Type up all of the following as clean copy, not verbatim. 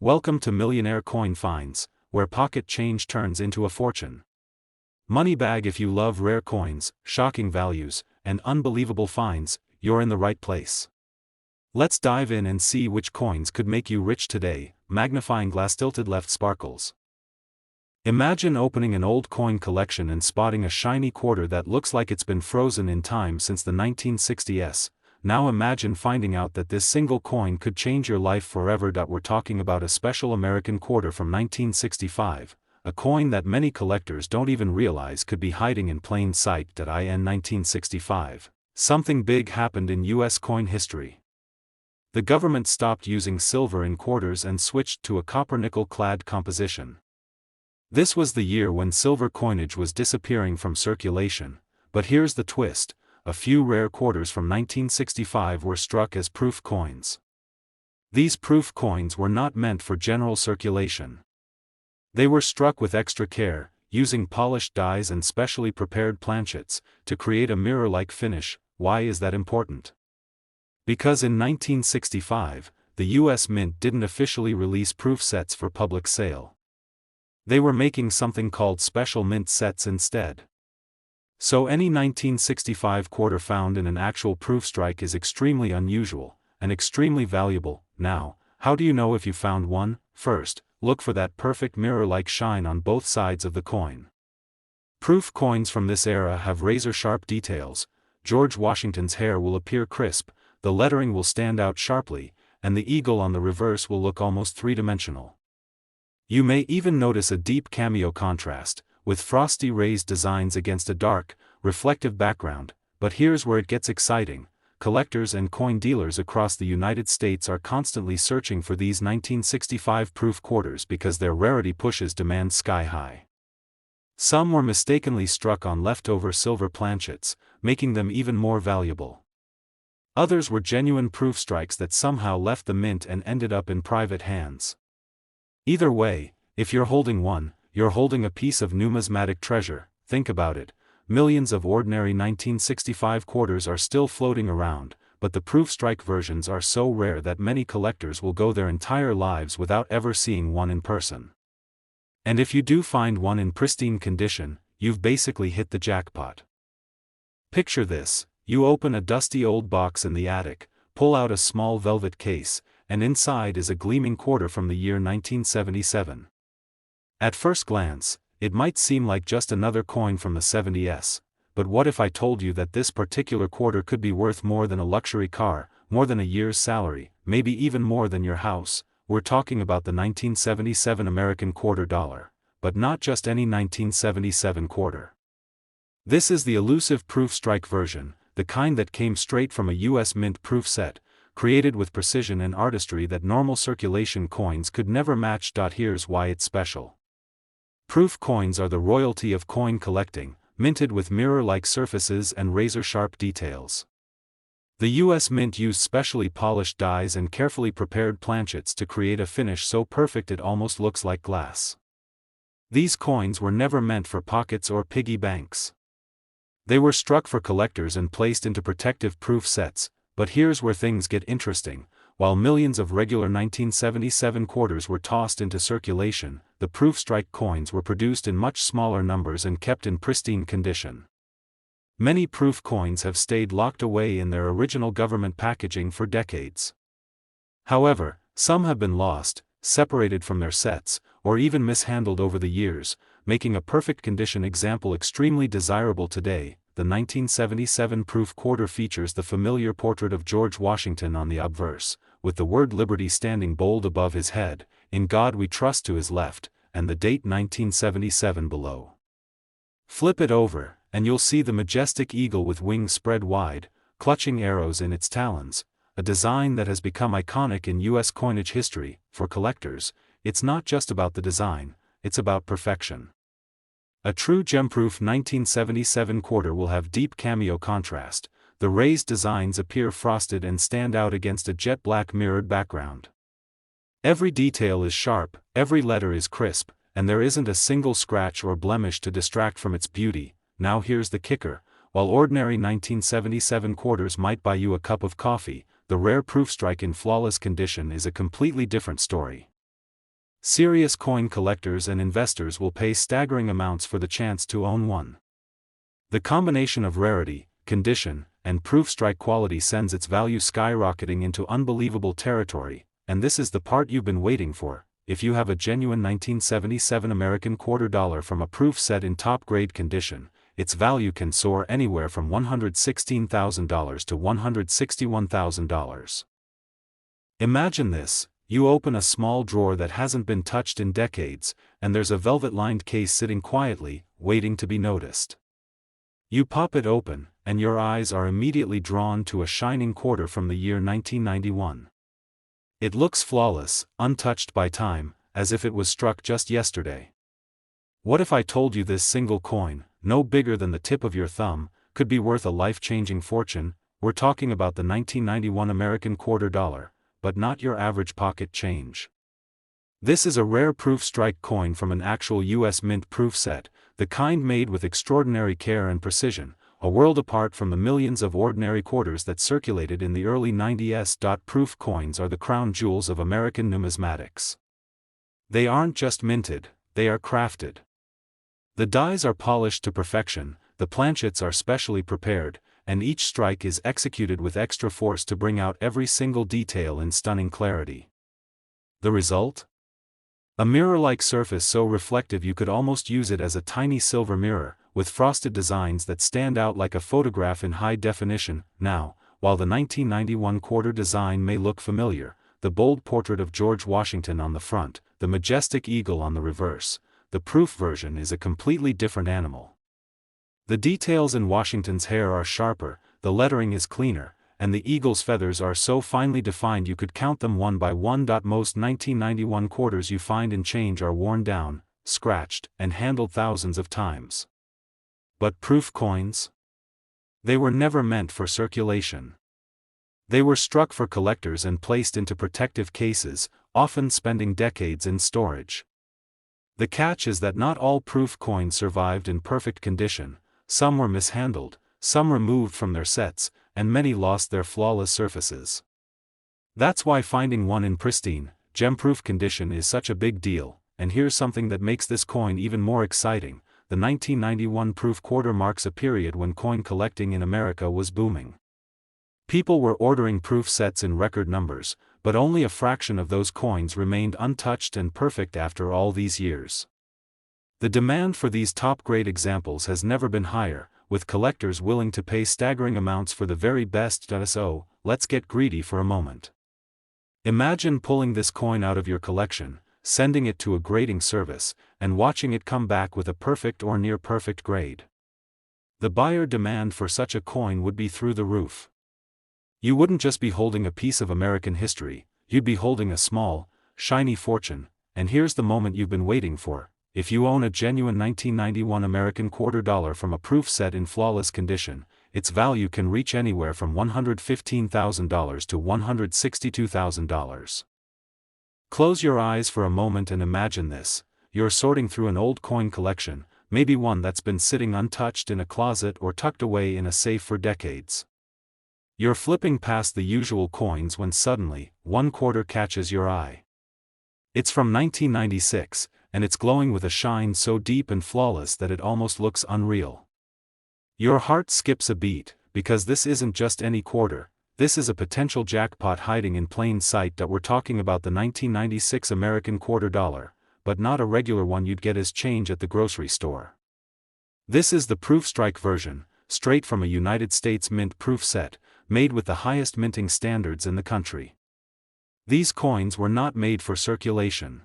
Welcome to Millionaire Coin Finds, where pocket change turns into a fortune. Money bag. If you love rare coins, shocking values, and unbelievable finds, you're in the right place. Let's dive in and see which coins could make you rich today. Magnifying glass. Tilted left sparkles. Imagine opening an old coin collection and spotting a shiny quarter that looks like it's been frozen in time since the 1960s. Now imagine finding out that this single coin could change your life forever. We're talking about a special American quarter from 1965, a coin that many collectors don't even realize could be hiding in plain sight. In 1965, something big happened in U.S. coin history. The government stopped using silver in quarters and switched to a copper-nickel-clad composition. This was the year when silver coinage was disappearing from circulation, but here's the twist. A few rare quarters from 1965 were struck as proof coins. These proof coins were not meant for general circulation. They were struck with extra care, using polished dies and specially prepared planchets, to create a mirror-like finish. Why is that important? Because in 1965, the U.S. Mint didn't officially release proof sets for public sale. They were making something called special mint sets instead. So any 1965 quarter found in an actual proof strike is extremely unusual, and extremely valuable. Now, how do you know if you found one? First, look for that perfect mirror-like shine on both sides of the coin. Proof coins from this era have razor-sharp details. George Washington's hair will appear crisp, the lettering will stand out sharply, and the eagle on the reverse will look almost three-dimensional. You may even notice a deep cameo contrast, with frosty raised designs against a dark, reflective background. But here's where it gets exciting. Collectors and coin dealers across the United States are constantly searching for these 1965 proof quarters because their rarity pushes demand sky high. Some were mistakenly struck on leftover silver planchets, making them even more valuable. Others were genuine proof strikes that somehow left the mint and ended up in private hands. Either way, if you're holding one, you're holding a piece of numismatic treasure. Think about it. Millions of ordinary 1965 quarters are still floating around, but the proof strike versions are so rare that many collectors will go their entire lives without ever seeing one in person. And if you do find one in pristine condition, you've basically hit the jackpot. Picture this: you open a dusty old box in the attic, pull out a small velvet case, and inside is a gleaming quarter from the year 1977. At first glance, it might seem like just another coin from the 70s, but what if I told you that this particular quarter could be worth more than a luxury car, more than a year's salary, maybe even more than your house? We're talking about the 1977 American quarter dollar, but not just any 1977 quarter. This is the elusive proof strike version, the kind that came straight from a U.S. Mint proof set, created with precision and artistry that normal circulation coins could never match. Here's why it's special. Proof coins are the royalty of coin collecting, minted with mirror-like surfaces and razor-sharp details. The U.S. Mint used specially polished dies and carefully prepared planchets to create a finish so perfect it almost looks like glass. These coins were never meant for pockets or piggy banks. They were struck for collectors and placed into protective proof sets. But here's where things get interesting. While millions of regular 1977 quarters were tossed into circulation, the proof strike coins were produced in much smaller numbers and kept in pristine condition. Many proof coins have stayed locked away in their original government packaging for decades. However, some have been lost, separated from their sets, or even mishandled over the years, making a perfect condition example extremely desirable today. The 1977 proof quarter features the familiar portrait of George Washington on the obverse, with the word Liberty standing bold above his head, "In God We Trust" to his left, and the date 1977 below. Flip it over, and you'll see the majestic eagle with wings spread wide, clutching arrows in its talons, a design that has become iconic in U.S. coinage history. For collectors, it's not just about the design, it's about perfection. A true gem-proof 1977 quarter will have deep cameo contrast. The raised designs appear frosted and stand out against a jet-black mirrored background. Every detail is sharp, every letter is crisp, and there isn't a single scratch or blemish to distract from its beauty. Now here's the kicker: while ordinary 1977 quarters might buy you a cup of coffee, the rare proof strike in flawless condition is a completely different story. Serious coin collectors and investors will pay staggering amounts for the chance to own one. The combination of rarity, condition, and proof strike quality sends its value skyrocketing into unbelievable territory, and this is the part you've been waiting for. If you have a genuine 1977 American quarter dollar from a proof set in top-grade condition, its value can soar anywhere from $116,000 to $161,000. Imagine this: you open a small drawer that hasn't been touched in decades, and there's a velvet-lined case sitting quietly, waiting to be noticed. You pop it open, and your eyes are immediately drawn to a shining quarter from the year 1991. It looks flawless, untouched by time, as if it was struck just yesterday. What if I told you this single coin, no bigger than the tip of your thumb, could be worth a life-changing fortune? We're talking about the 1991 American quarter dollar, but not your average pocket change. This is a rare proof strike coin from an actual U.S. Mint proof set, the kind made with extraordinary care and precision, a world apart from the millions of ordinary quarters that circulated in the early 90s. Proof coins are the crown jewels of American numismatics. They aren't just minted, they are crafted. The dies are polished to perfection, the planchets are specially prepared, and each strike is executed with extra force to bring out every single detail in stunning clarity. The result? A mirror-like surface so reflective you could almost use it as a tiny silver mirror, with frosted designs that stand out like a photograph in high definition. Now, while the 1991 quarter design may look familiar, the bold portrait of George Washington on the front, the majestic eagle on the reverse, the proof version is a completely different animal. The details in Washington's hair are sharper, the lettering is cleaner, and the eagle's feathers are so finely defined you could count them one by one. Most 1991 quarters you find in change are worn down, scratched, and handled thousands of times. But proof coins? They were never meant for circulation. They were struck for collectors and placed into protective cases, often spending decades in storage. The catch is that not all proof coins survived in perfect condition. Some were mishandled, some removed from their sets, and many lost their flawless surfaces. That's why finding one in pristine, gem-proof condition is such a big deal, and here's something that makes this coin even more exciting. The 1991 proof quarter marks a period when coin collecting in America was booming. People were ordering proof sets in record numbers, but only a fraction of those coins remained untouched and perfect after all these years. The demand for these top-grade examples has never been higher, with collectors willing to pay staggering amounts for the very best. So, let's get greedy for a moment. Imagine pulling this coin out of your collection, sending it to a grading service, and watching it come back with a perfect or near-perfect grade. The buyer demand for such a coin would be through the roof. You wouldn't just be holding a piece of American history, you'd be holding a small, shiny fortune. And here's the moment you've been waiting for. If you own a genuine 1991 American quarter dollar from a proof set in flawless condition, its value can reach anywhere from $115,000 to $162,000. Close your eyes for a moment and imagine this: you're sorting through an old coin collection, maybe one that's been sitting untouched in a closet or tucked away in a safe for decades. You're flipping past the usual coins when suddenly, one quarter catches your eye. It's from 1996, and it's glowing with a shine so deep and flawless that it almost looks unreal. Your heart skips a beat, because this isn't just any quarter, this is a potential jackpot hiding in plain sight. We're talking about the 1996 American quarter dollar, but not a regular one you'd get as change at the grocery store. This is the proof strike version, straight from a United States Mint proof set, made with the highest minting standards in the country. These coins were not made for circulation.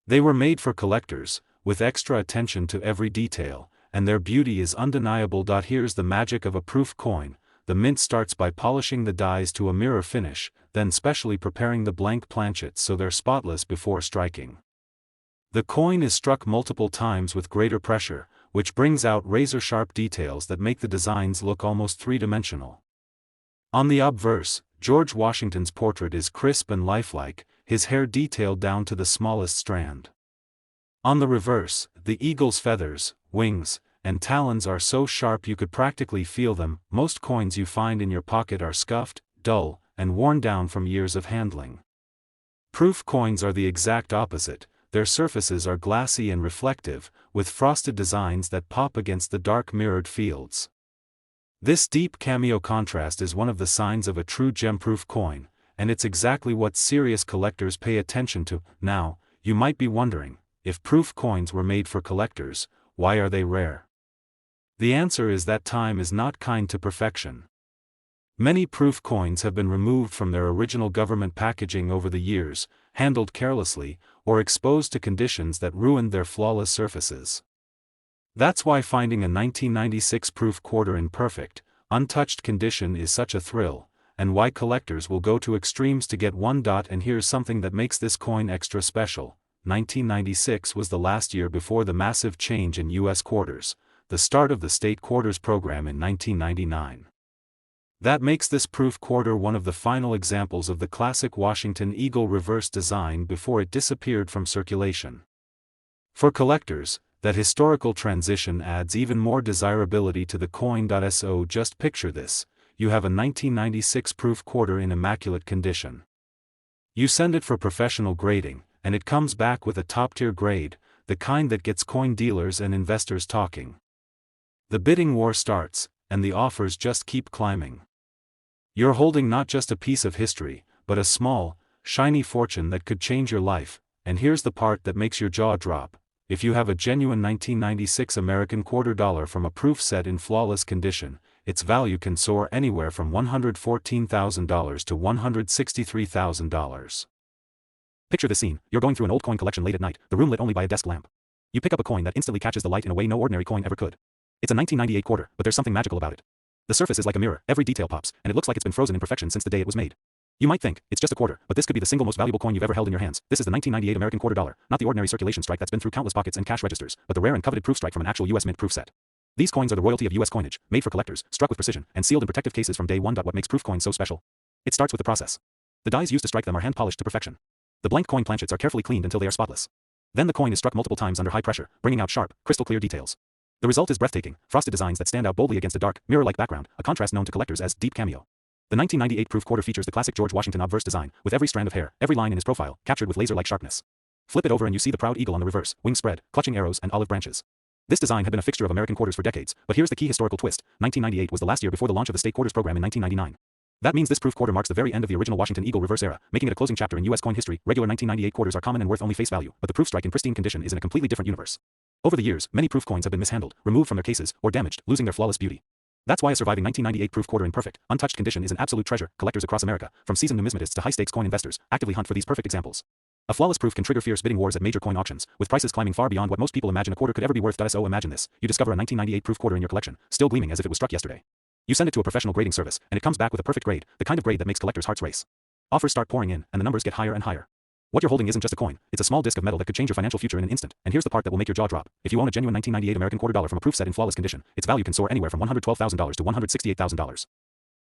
They were made for collectors, with extra attention to every detail, and their beauty is undeniable. Here's the magic of a proof coin: the mint starts by polishing the dies to a mirror finish, then specially preparing the blank planchets so they're spotless before striking. The coin is struck multiple times with greater pressure, which brings out razor-sharp details that make the designs look almost three-dimensional. On the obverse, George Washington's portrait is crisp and lifelike, his hair detailed down to the smallest strand. On the reverse, the eagle's feathers, wings, and talons are so sharp you could practically feel them. Most coins you find in your pocket are scuffed, dull, and worn down from years of handling. Proof coins are the exact opposite. Their surfaces are glassy and reflective, with frosted designs that pop against the dark mirrored fields. This deep cameo contrast is one of the signs of a true gem-proof coin, and it's exactly what serious collectors pay attention to. Now, you might be wondering, if proof coins were made for collectors, why are they rare? The answer is that time is not kind to perfection. Many proof coins have been removed from their original government packaging over the years, handled carelessly, or exposed to conditions that ruined their flawless surfaces. That's why finding a 1996 proof quarter in perfect, untouched condition is such a thrill, and why collectors will go to extremes to get one. And here's something that makes this coin extra special. 1996 was the last year before the massive change in U.S. quarters, the start of the state quarters program in 1999. That makes this proof quarter one of the final examples of the classic Washington Eagle reverse design before it disappeared from circulation. For collectors, that historical transition adds even more desirability to the coin. So just picture this: you have a 1996 proof quarter in immaculate condition. You send it for professional grading, and it comes back with a top-tier grade, the kind that gets coin dealers and investors talking. The bidding war starts, and the offers just keep climbing. You're holding not just a piece of history, but a small, shiny fortune that could change your life. And here's the part that makes your jaw drop: if you have a genuine 1996 American quarter dollar from a proof set in flawless condition, its value can soar anywhere from $114,000 to $163,000. Picture the scene: you're going through an old coin collection late at night, the room lit only by a desk lamp. You pick up a coin that instantly catches the light in a way no ordinary coin ever could. It's a 1998 quarter, but there's something magical about it. The surface is like a mirror, every detail pops, and it looks like it's been frozen in perfection since the day it was made. You might think, it's just a quarter, but this could be the single most valuable coin you've ever held in your hands. This is the 1998 American quarter dollar, not the ordinary circulation strike that's been through countless pockets and cash registers, but the rare and coveted proof strike from an actual U.S. mint proof set. These coins are the royalty of U.S. coinage, made for collectors, struck with precision, and sealed in protective cases from day one. What makes proof coins so special? It starts with the process. The dies used to strike them are hand-polished to perfection. The blank coin planchets are carefully cleaned until they are spotless. Then the coin is struck multiple times under high pressure, bringing out sharp, crystal-clear details. The result is breathtaking, frosted designs that stand out boldly against a dark, mirror-like background, a contrast known to collectors as deep cameo. The 1998 proof quarter features the classic George Washington obverse design, with every strand of hair, every line in his profile, captured with laser-like sharpness. Flip it over and you see the proud eagle on the reverse, wings spread, clutching arrows and olive branches. This design had been a fixture of American quarters for decades, but here's the key historical twist: 1998 was the last year before the launch of the state quarters program in 1999. That means this proof quarter marks the very end of the original Washington Eagle reverse era, making it a closing chapter in U.S. coin history. Regular 1998 quarters are common and worth only face value, but the proof strike in pristine condition is in a completely different universe. Over the years, many proof coins have been mishandled, removed from their cases, or damaged, losing their flawless beauty. That's why a surviving 1998 proof quarter in perfect, untouched condition is an absolute treasure. Collectors across America, from seasoned numismatists to high-stakes coin investors, actively hunt for these perfect examples. A flawless proof can trigger fierce bidding wars at major coin auctions, with prices climbing far beyond what most people imagine a quarter could ever be worth. So imagine this: you discover a 1998 proof quarter in your collection, still gleaming as if it was struck yesterday. You send it to a professional grading service, and it comes back with a perfect grade, the kind of grade that makes collectors' hearts race. Offers start pouring in, and the numbers get higher and higher. What you're holding isn't just a coin, it's a small disc of metal that could change your financial future in an instant. And here's the part that will make your jaw drop: if you own a genuine 1998 American quarter dollar from a proof set in flawless condition, its value can soar anywhere from $112,000 to $168,000.